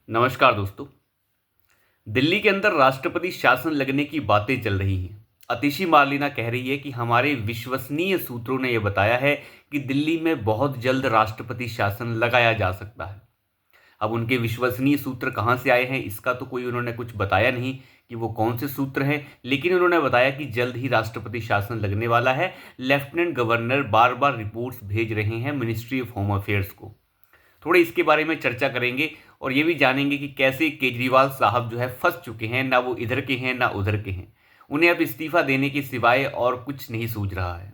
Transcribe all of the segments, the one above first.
नमस्कार दोस्तों। दिल्ली के अंदर राष्ट्रपति शासन लगने की बातें चल रही हैं। अतिशी मार्लिना कह रही है कि हमारे विश्वसनीय सूत्रों ने यह बताया है कि दिल्ली में बहुत जल्द राष्ट्रपति शासन लगाया जा सकता है। अब उनके विश्वसनीय सूत्र कहां से आए हैं इसका तो कोई उन्होंने कुछ बताया नहीं कि वो कौन से सूत्र हैं, लेकिन उन्होंने बताया कि जल्द ही राष्ट्रपति शासन लगने वाला है। लेफ्टिनेंट गवर्नर बार बार रिपोर्ट्स भेज रहे हैं मिनिस्ट्री ऑफ होम अफेयर्स को। थोड़े इसके बारे में चर्चा करेंगे और ये भी जानेंगे कि कैसे केजरीवाल साहब जो है फंस चुके हैं, ना वो इधर के हैं ना उधर के हैं। उन्हें अब इस्तीफा देने के सिवाय और कुछ नहीं सूझ रहा है।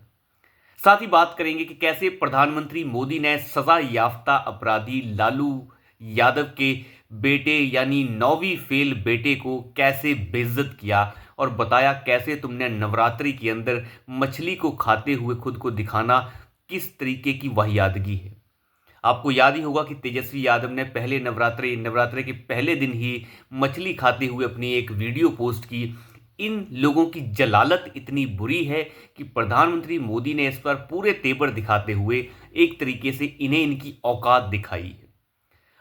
साथ ही बात करेंगे कि कैसे प्रधानमंत्री मोदी ने सजा याफ्ता अपराधी लालू यादव के बेटे यानी 9वीं फेल बेटे को कैसे बेइज्जत किया और बताया कैसे तुमने नवरात्रि के अंदर मछली को खाते हुए खुद को दिखाना किस तरीके की वाहियादगी है। आपको याद ही होगा कि तेजस्वी यादव ने पहले नवरात्रे के पहले दिन ही मछली खाते हुए अपनी एक वीडियो पोस्ट की। इन लोगों की जलालत इतनी बुरी है कि प्रधानमंत्री मोदी ने इस पर पूरे तेवर दिखाते हुए एक तरीके से इन्हें इनकी औकात दिखाई है।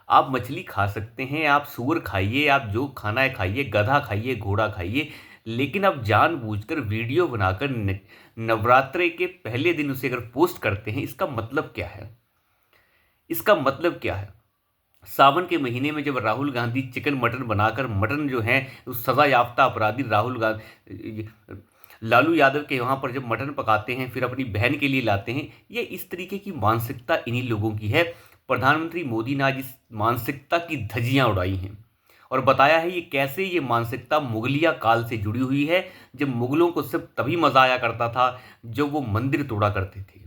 आप मछली खा सकते हैं, आप सूअर खाइए, आप जो खाना है खाइए, गधा खाइए, घोड़ा खाइए, लेकिन आप जानबूझकर वीडियो बनाकर नवरात्रे के पहले दिन उसे अगर पोस्ट करते हैं, इसका मतलब क्या है? इसका मतलब क्या है? सावन के महीने में जब राहुल गांधी चिकन मटन बनाकर मटन जो है उस सजा याफ्ता अपराधी राहुल गांधी लालू यादव के वहां पर जब मटन पकाते हैं फिर अपनी बहन के लिए लाते हैं, ये इस तरीके की मानसिकता इन्हीं लोगों की है। प्रधानमंत्री मोदी ने आज इस मानसिकता की धज्जियां उड़ाई हैं और बताया है ये कैसे ये मानसिकता मुगलिया काल से जुड़ी हुई है, जब मुगलों को सिर्फ तभी मजा आया करता था जब वो मंदिर तोड़ा करते थे।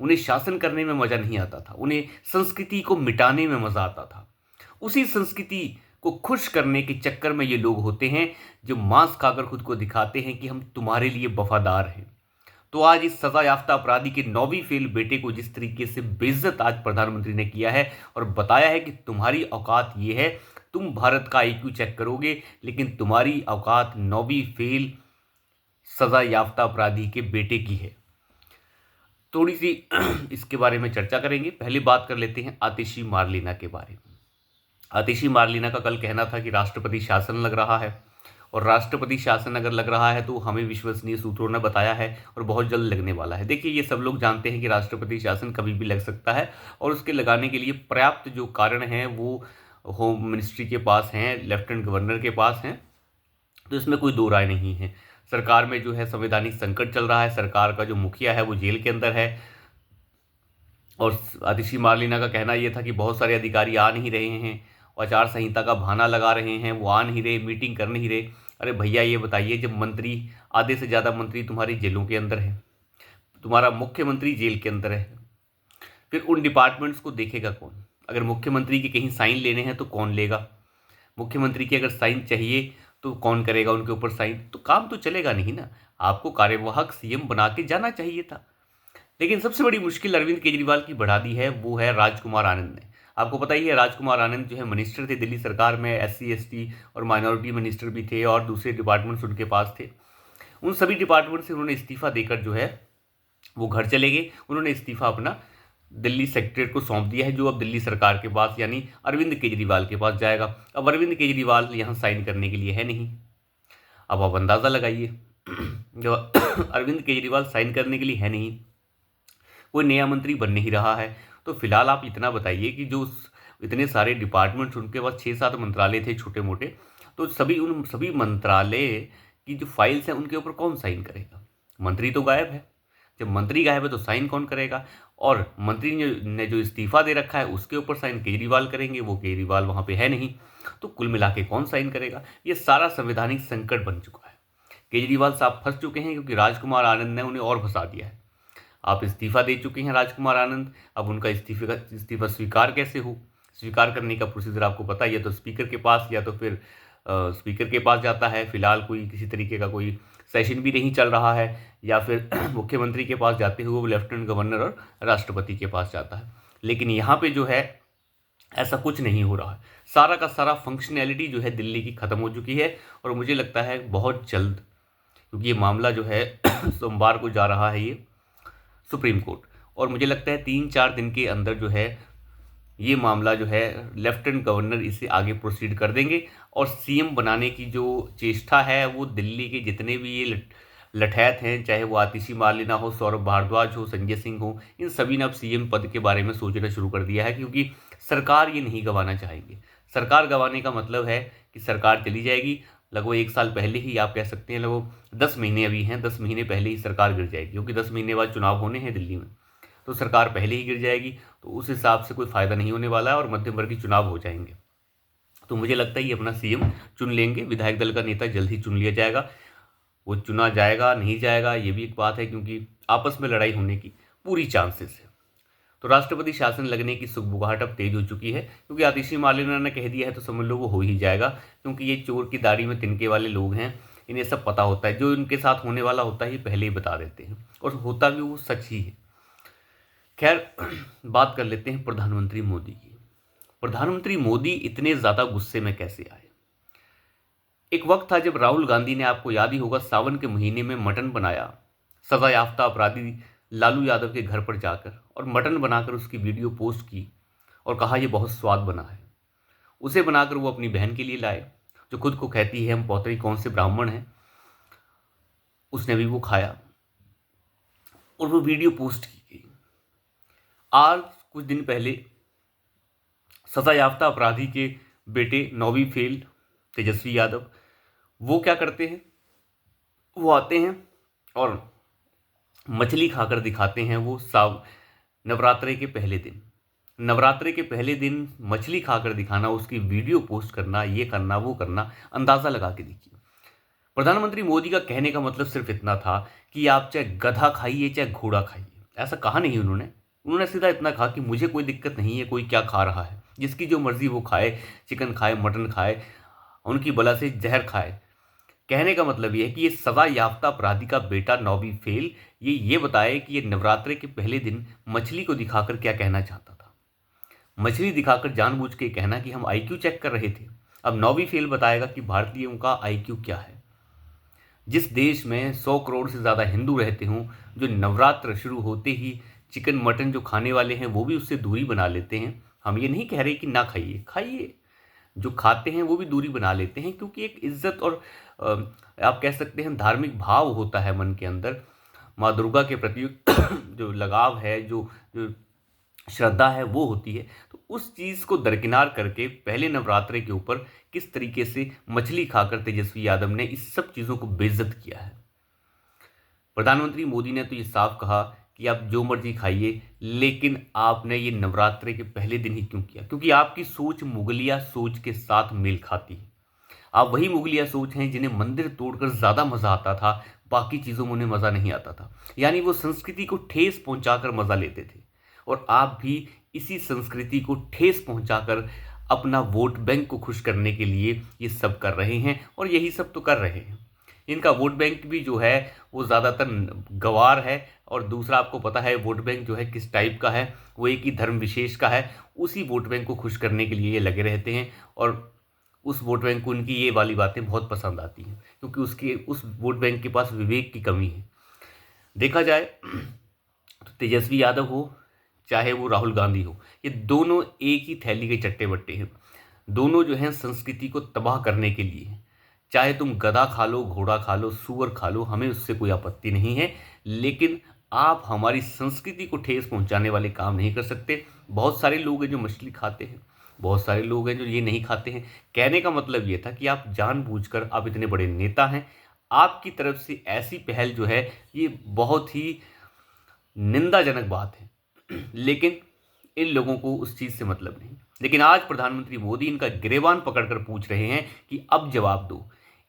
उन्हें शासन करने में मजा नहीं आता था, उन्हें संस्कृति को मिटाने में मजा आता था। उसी संस्कृति को खुश करने के चक्कर में ये लोग होते हैं जो मांस खाकर खुद को दिखाते हैं कि हम तुम्हारे लिए वफादार हैं। तो आज इस सजा याफ्ता अपराधी के 9वीं फेल बेटे को जिस तरीके से बेइज्जत आज प्रधानमंत्री ने किया है और बताया है कि तुम्हारी औकात ये है, तुम भारत का आईक्यू चेक करोगे लेकिन तुम्हारी औकात 9वीं फेल सजा याफ्ता अपराधी के बेटे की है। थोड़ी सी इसके बारे में चर्चा करेंगे। पहले बात कर लेते हैं आतिशी मार्लिना के बारे में। आतिशी मार्लिना का कल कहना था कि राष्ट्रपति शासन लग रहा है और राष्ट्रपति शासन अगर लग रहा है तो हमें विश्वसनीय सूत्रों ने बताया है और बहुत जल्द लगने वाला है। देखिए, ये सब लोग जानते हैं कि राष्ट्रपति शासन कभी भी लग सकता है और उसके लगाने के लिए पर्याप्त जो कारण हैं वो होम मिनिस्ट्री के पास हैं, लेफ्टिनेंट गवर्नर के पास हैं, तो इसमें कोई दो राय नहीं है। सरकार में जो है संवैधानिक संकट चल रहा है, सरकार का जो मुखिया है वो जेल के अंदर है और आतिशी मार्लिना का कहना यह था कि बहुत सारे अधिकारी आ नहीं रहे हैं, आचार संहिता का बहाना लगा रहे हैं, वो आ नहीं रहे, मीटिंग कर नहीं रहे। अरे भैया, ये बताइए, जब मंत्री आधे से ज़्यादा मंत्री तुम्हारी जेलों के अंदर है, तुम्हारा मुख्यमंत्री जेल के अंदर है, फिर उन डिपार्टमेंट्स को देखेगा कौन? अगर मुख्यमंत्री के कहीं साइन लेने हैं तो कौन लेगा? मुख्यमंत्री की अगर साइन चाहिए तो कौन करेगा उनके ऊपर साइन? तो काम तो चलेगा नहीं ना। आपको कार्यवाहक सीएम बना के जाना चाहिए था। लेकिन सबसे बड़ी मुश्किल अरविंद केजरीवाल की बढ़ा दी है, वो है राजकुमार आनंद ने। आपको पता ही है, राजकुमार आनंद जो है मिनिस्टर थे दिल्ली सरकार में, एससी एसटी और माइनॉरिटी मिनिस्टर भी थे और दूसरे डिपार्टमेंट्स उनके पास थे। उन सभी डिपार्टमेंट से उन्होंने इस्तीफा देकर जो है वो घर चले गए। उन्होंने इस्तीफा अपना दिल्ली सेक्रेटरीट को सौंप दिया है, जो अब दिल्ली सरकार के पास यानी अरविंद केजरीवाल के पास जाएगा। अब अरविंद केजरीवाल यहाँ साइन करने के लिए है नहीं। अब आप अंदाज़ा लगाइए, जब अरविंद केजरीवाल साइन करने के लिए है नहीं, कोई नया मंत्री बन नहीं रहा है, तो फिलहाल आप इतना बताइए कि जो इतने सारे डिपार्टमेंट्स उनके पास 6-7 मंत्रालय थे छोटे मोटे, तो उन सभी मंत्रालय की जो फाइल्स हैं उनके ऊपर कौन साइन करेगा? मंत्री तो गायब है। जब मंत्री गायब है तो साइन कौन करेगा? और मंत्री ने जो इस्तीफा दे रखा है उसके ऊपर साइन केजरीवाल करेंगे, वो केजरीवाल वहाँ पे है नहीं, तो कुल मिला के कौन साइन करेगा? ये सारा संवैधानिक संकट बन चुका है। केजरीवाल साहब फंस चुके हैं क्योंकि राजकुमार आनंद ने उन्हें और फंसा दिया है। आप इस्तीफा दे चुके हैं राजकुमार आनंद, अब उनका इस्तीफा स्वीकार कैसे हो? स्वीकार करने का प्रोसीजर आपको पता है, या तो स्पीकर के पास या तो फिर स्पीकर के पास जाता है। फिलहाल कोई किसी तरीके का कोई सेशन भी नहीं चल रहा है, या फिर मुख्यमंत्री के पास जाते हुए वो लेफ्टिनेंट गवर्नर और राष्ट्रपति के पास जाता है। लेकिन यहाँ पे जो है ऐसा कुछ नहीं हो रहा है। सारा का सारा फंक्शनैलिटी जो है दिल्ली की ख़त्म हो चुकी है और मुझे लगता है बहुत जल्द, क्योंकि ये मामला जो है सोमवार को जा रहा है ये सुप्रीम कोर्ट, और मुझे लगता है 3-4 दिन के अंदर जो है ये मामला जो है लेफ्टिनेंट गवर्नर इसे आगे प्रोसीड कर देंगे और सीएम बनाने की जो चेष्टा है वो दिल्ली के जितने भी ये लठैत हैं, चाहे वो आतिशी मार्लेना हो, सौरभ भारद्वाज हो, संजय सिंह हो, इन सभी ने अब सीएम पद के बारे में सोचना शुरू कर दिया है, क्योंकि सरकार ये नहीं गंवाना चाहेंगे। सरकार गंवाने का मतलब है कि सरकार चली जाएगी, लगभग 1 साल पहले ही आप कह सकते हैं, लगभग 10 महीने अभी हैं, 10 महीने पहले ही सरकार गिर जाएगी, क्योंकि 10 महीने बाद चुनाव होने हैं दिल्ली में, तो सरकार पहले ही गिर जाएगी। तो उस हिसाब से कोई फ़ायदा नहीं होने वाला है और मध्यम वर्गीय चुनाव हो जाएंगे। तो मुझे लगता है ये अपना सीएम चुन लेंगे, विधायक दल का नेता जल्द ही चुन लिया जाएगा। वो चुना जाएगा नहीं जाएगा ये भी एक बात है, क्योंकि आपस में लड़ाई होने की पूरी चांसेस है। तो राष्ट्रपति शासन लगने की सुगबुगाहट अब तेज हो चुकी है, क्योंकि आतिशी मार्लेना ने कह दिया है तो समझ लो वो हो ही जाएगा, क्योंकि ये चोर की दाढ़ी में तिनके वाले लोग हैं, इन्हें सब पता होता है, जो इनके साथ होने वाला होता है ये पहले ही बता देते हैं, और होता भी वो सच ही है। खैर, बात कर लेते हैं प्रधानमंत्री मोदी की। प्रधानमंत्री मोदी इतने ज़्यादा गुस्से में कैसे आए? एक वक्त था जब राहुल गांधी ने, आपको याद ही होगा, सावन के महीने में मटन बनाया सजा याफ्ता अपराधी लालू यादव के घर पर जाकर, और मटन बनाकर उसकी वीडियो पोस्ट की और कहा यह बहुत स्वाद बना है। उसे बनाकर वो अपनी बहन के लिए लाए, जो खुद को कहती है हम पौतरी कौन से ब्राह्मण हैं। उसने भी वो खाया और वो वीडियो पोस्ट की गई। आज कुछ दिन पहले सजा याफ्ता अपराधी के बेटे 9वीं फेल तेजस्वी यादव, वो क्या करते हैं, वो आते हैं और मछली खाकर दिखाते हैं। वो नवरात्रे के पहले दिन, नवरात्रे के पहले दिन मछली खाकर दिखाना, उसकी वीडियो पोस्ट करना, ये करना वो करना, अंदाज़ा लगा के देखिए। प्रधानमंत्री मोदी का कहने का मतलब सिर्फ इतना था कि आप चाहे गधा खाइए चाहे घोड़ा खाइए, ऐसा कहा नहीं उन्होंने सीधा इतना कहा कि मुझे कोई दिक्कत नहीं है कोई क्या खा रहा है, जिसकी जो मर्जी वो खाए, चिकन खाए, मटन खाए, उनकी बला से जहर खाए। कहने का मतलब ये है कि ये सजा याफ्ता अपराधी का बेटा 9वीं फेल ये बताए कि ये नवरात्रे के पहले दिन मछली को दिखाकर क्या कहना चाहता था। मछली दिखाकर जानबूझ के कहना कि हम आईक्यू चेक कर रहे थे। अब 9वीं फेल बताएगा कि भारतीयों का आईक्यू क्या है। जिस देश में 100 करोड़ से ज़्यादा हिंदू रहते हों, जो नवरात्र शुरू होते ही चिकन मटन जो खाने वाले हैं वो भी उससे दूरी बना लेते हैं। हम ये नहीं कह रहे कि ना खाइए, खाइए, जो खाते हैं वो भी दूरी बना लेते हैं, क्योंकि एक इज्जत और आप कह सकते हैं धार्मिक भाव होता है मन के अंदर, माँ दुर्गा के प्रति जो लगाव है, जो श्रद्धा है वो होती है। तो उस चीज़ को दरकिनार करके पहले नवरात्रे के ऊपर किस तरीके से मछली खाकर तेजस्वी यादव ने इस सब चीज़ों को बेइज्जत किया है। प्रधानमंत्री मोदी ने तो ये साफ कहा कि आप जो मर्जी खाइए, लेकिन आपने ये नवरात्रे के पहले दिन ही क्यों किया? क्योंकि आपकी सोच मुगलिया सोच के साथ मेल खाती है। आप वही मुगलिया सोच हैं जिन्हें मंदिर तोड़कर ज़्यादा मज़ा आता था, बाकी चीज़ों में उन्हें मज़ा नहीं आता था। यानी वो संस्कृति को ठेस पहुंचाकर मज़ा लेते थे, और आप भी इसी संस्कृति को ठेस पहुंचाकर अपना वोट बैंक को खुश करने के लिए ये सब कर रहे हैं, और यही सब तो कर रहे हैं। इनका वोट बैंक भी जो है वो ज़्यादातर गंवार है, और दूसरा आपको पता है वोट बैंक जो है किस टाइप का है, वो एक ही धर्म विशेष का है। उसी वोट बैंक को खुश करने के लिए ये लगे रहते हैं, और उस वोट बैंक को उनकी ये वाली बातें बहुत पसंद आती हैं, क्योंकि उस वोट बैंक के पास विवेक की कमी है। देखा जाए तो तेजस्वी यादव हो चाहे वो राहुल गांधी हो, ये दोनों एक ही थैली के चट्टे बट्टे हैं। दोनों जो हैं संस्कृति को तबाह करने के लिए हैं। चाहे तुम गधा खा लो, घोड़ा खा लो, सूअर खा लो, हमें उससे कोई आपत्ति नहीं है, लेकिन आप हमारी संस्कृति को ठेस पहुंचाने वाले काम नहीं कर सकते। बहुत सारे लोग हैं जो मछली खाते हैं, बहुत सारे लोग हैं जो ये नहीं खाते हैं। कहने का मतलब ये था कि आप जानबूझकर, आप इतने बड़े नेता हैं, आपकी तरफ से ऐसी पहल जो है ये बहुत ही निंदाजनक बात है। लेकिन इन लोगों को उस चीज़ से मतलब नहीं। लेकिन आज प्रधानमंत्री मोदी इनका गिरेबान पकड़कर पूछ रहे हैं कि अब जवाब दो।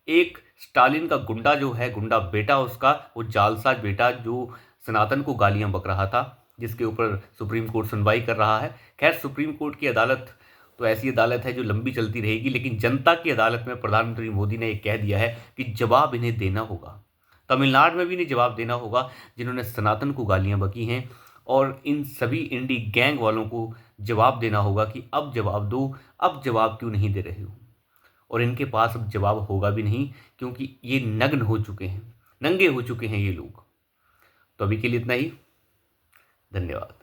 एक स्टालिन का गुंडा जो है, गुंडा बेटा उसका, वो जालसाज बेटा जो सनातन को गालियां बक रहा था, जिसके ऊपर सुप्रीम कोर्ट सुनवाई कर रहा है। खैर, सुप्रीम कोर्ट की अदालत तो ऐसी अदालत है जो लंबी चलती रहेगी, लेकिन जनता की अदालत में प्रधानमंत्री मोदी ने यह कह दिया है कि जवाब इन्हें देना होगा। तमिलनाडु में भी इन्हें जवाब देना होगा जिन्होंने सनातन को गालियां बकी हैं, और इन सभी इंडी गैंग वालों को जवाब देना होगा कि अब जवाब दो, अब जवाब क्यों नहीं दे रहे हो। और इनके पास अब जवाब होगा भी नहीं, क्योंकि ये नग्न हो चुके हैं, नंगे हो चुके हैं ये लोग। तो अभी के लिए इतना ही, धन्यवाद।